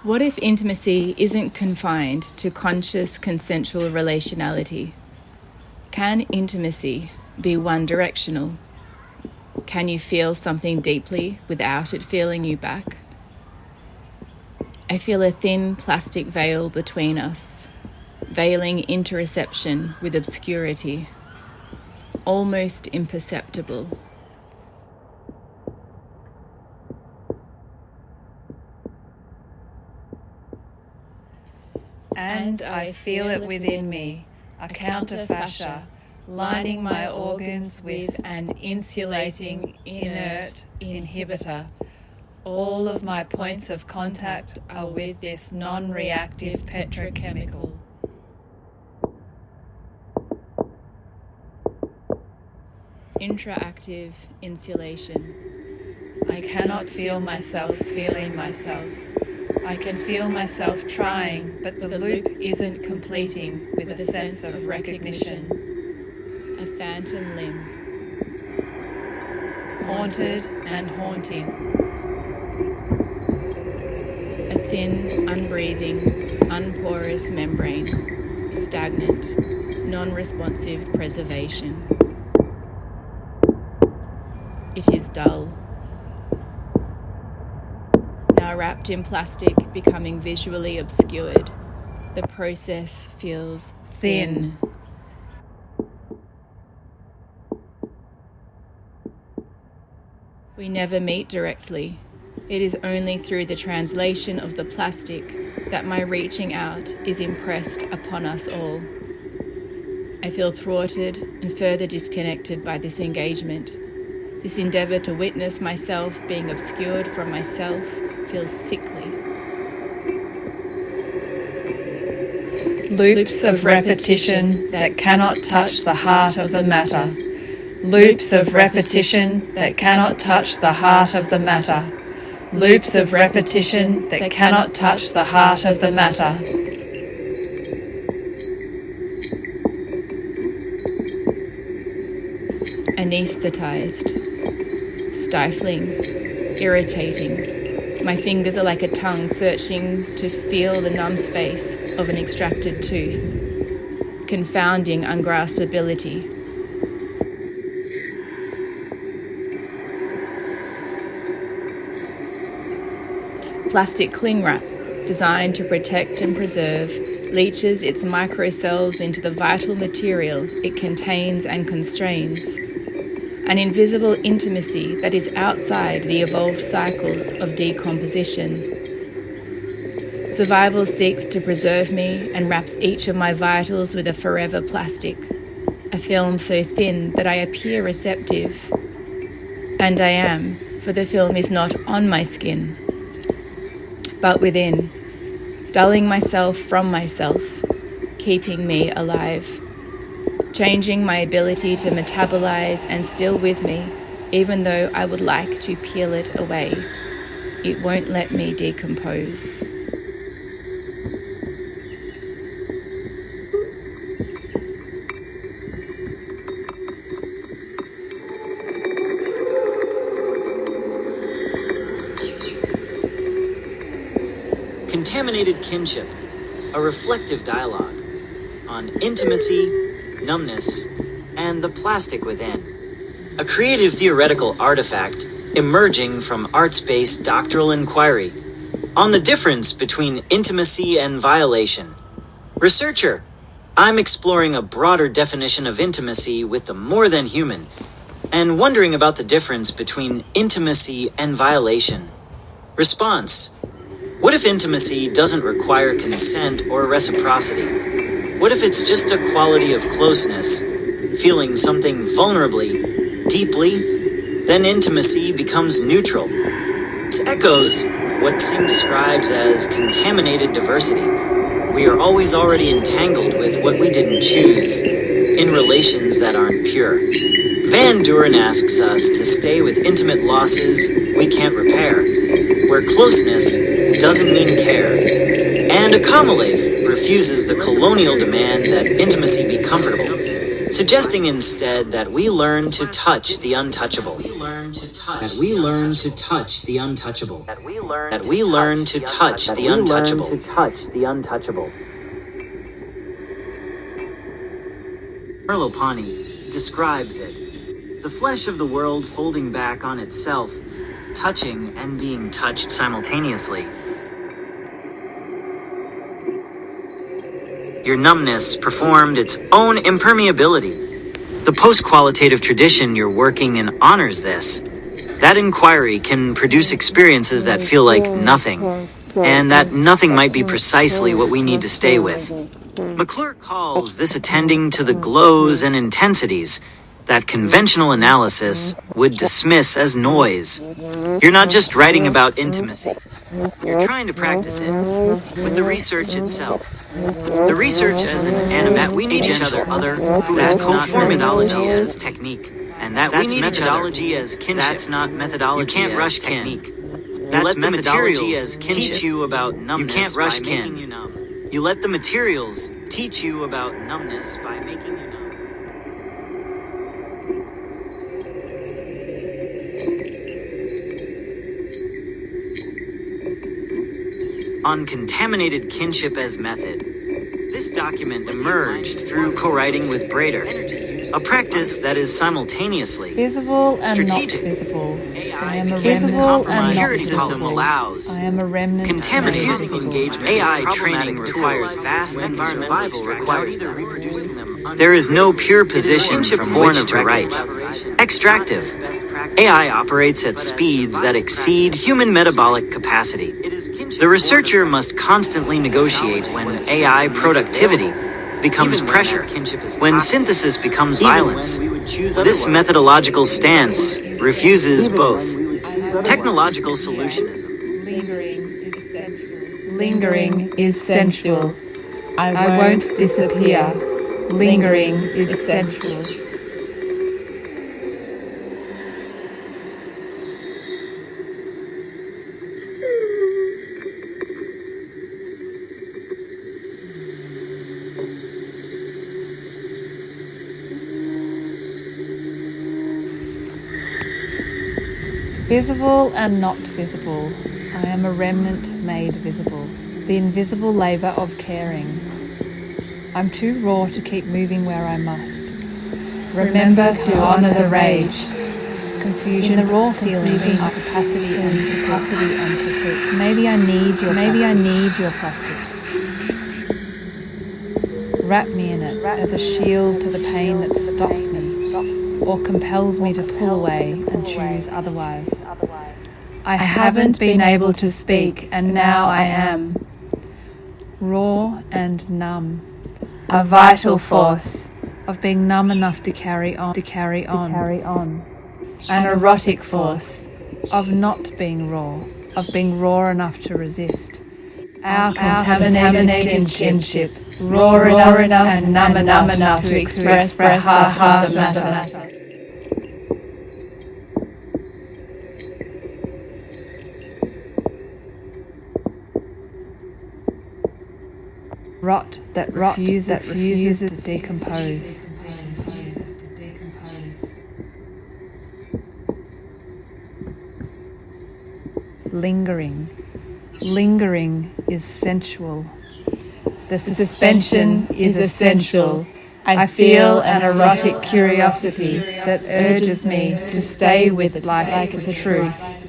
What if intimacy isn't confined to conscious, consensual relationality? Can intimacy be one-directional? Can you feel something deeply without it feeling you back? I feel a thin plastic veil between us, veiling interoception with obscurity, almost imperceptible. And I feel it within me, a counterfascia, lining my organs with an insulating, inert inhibitor. All of my points of contact are with this non-reactive petrochemical. Intraactive insulation. I cannot feel myself feeling myself. I can feel myself trying, but the loop isn't completing with a sense of recognition. A phantom limb. Haunted and haunting. A thin, unbreathing, unporous membrane. Stagnant, non-responsive preservation. It is dull. Now wrapped in plastic, becoming visually obscured, the process feels thin. We never meet directly. It is only through the translation of the plastic that my reaching out is impressed upon us all. I feel thwarted and further disconnected by this engagement. This endeavour to witness myself being obscured from myself feels sickly. Loops of repetition that cannot touch the heart of the matter. Loops of repetition that cannot touch the heart of the matter. Loops of repetition that cannot touch the heart of the matter. Anesthetized, stifling, irritating. My fingers are like a tongue searching to feel the numb space of an extracted tooth. Confounding ungraspability. Plastic cling wrap, designed to protect and preserve, leaches its microcells into the vital material it contains and constrains. An invisible intimacy that is outside the evolved cycles of decomposition. Survival seeks to preserve me and wraps each of my vitals with a forever plastic, a film so thin that I appear receptive. And I am, for the film is not on my skin, but within, dulling myself from myself, keeping me alive. Changing my ability to metabolize and still with me, even though I would like to peel it away. It won't let me decompose. Contaminated Kinship, a reflective dialogue on intimacy, numbness, and the plastic within. A creative theoretical artifact emerging from arts-based doctoral inquiry on the difference between intimacy and violation. Researcher, I'm exploring a broader definition of intimacy with the more than human and wondering about the difference between intimacy and violation. Response, what if intimacy doesn't require consent or reciprocity? What if it's just a quality of closeness, feeling something vulnerably, deeply? Then intimacy becomes neutral. This echoes what Sim describes as contaminated diversity. We are always already entangled with what we didn't choose, in relations that aren't pure. Van Duren asks us to stay with intimate losses we can't repair, where closeness doesn't mean care. And Akamalev refuses the colonial demand that intimacy be comfortable. suggesting instead that we learn to touch the untouchable. That we learn to touch the untouchable. That we learn to touch the untouchable. Merleau-Ponty describes it. The flesh of the world folding back on itself, touching and being touched simultaneously. Your numbness performed its own impermeability. The post-qualitative tradition you're working in honors this. That inquiry can produce experiences that feel like nothing, and that nothing might be precisely what we need to stay with. McClure calls this attending to the glows and intensities that conventional analysis would dismiss as noise. You're not just writing about intimacy. You're trying to practice it with the research itself. The research as an animate, we need each other. That's methodology as technique, and that's methodology as kinship. That's not methodology. You can't rush technique. That's methodology as kinship. Teach you about numbness. You can't rush kin. You let the materials teach you about numbness by making you numb. On Contaminated Kinship as method, this document emerged through co-writing with Brader, a practice that is simultaneously Visible and strategic. not visible. I am a Visible remnant. and not systems allows. I am a remnant. Contaminated engagement. AI training requires vast and survival requires them. There is no pure position from which to write. Extractive. AI operates at speeds that exceed human metabolic capacity. The researcher must constantly negotiate when AI productivity becomes pressure, when synthesis becomes violence. This methodological stance refuses both. Technological solutionism. Lingering is sensual. I won't disappear. Lingering is sensual. Visible and not visible. I am a remnant made visible. The invisible labour of caring. I'm too raw to keep moving where I must. Remember to honour the rage, confusion, the raw feeling, capacity and capacity. Maybe I need your plastic. Wrap me in it as a shield to the pain that stops me or compels me to pull away and choose otherwise. I haven't been able to speak, and now I am. Raw and numb. A vital force of being numb enough to carry on. An erotic force of not being raw enough to resist. Our contaminated kinship, raw enough and numb enough to express the heart of the matter. Rot that refuses to decompose. Lingering is sensual. The suspension is essential. I feel an erotic curiosity that urges me to stay with it like it's a truth.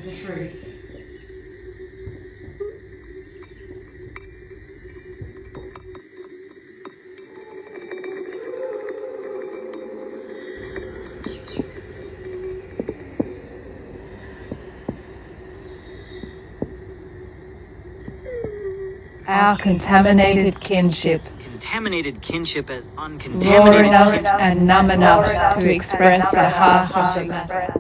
Our contaminated kinship. Contaminated kinship as Raw enough and numb enough to express the heart of the matter.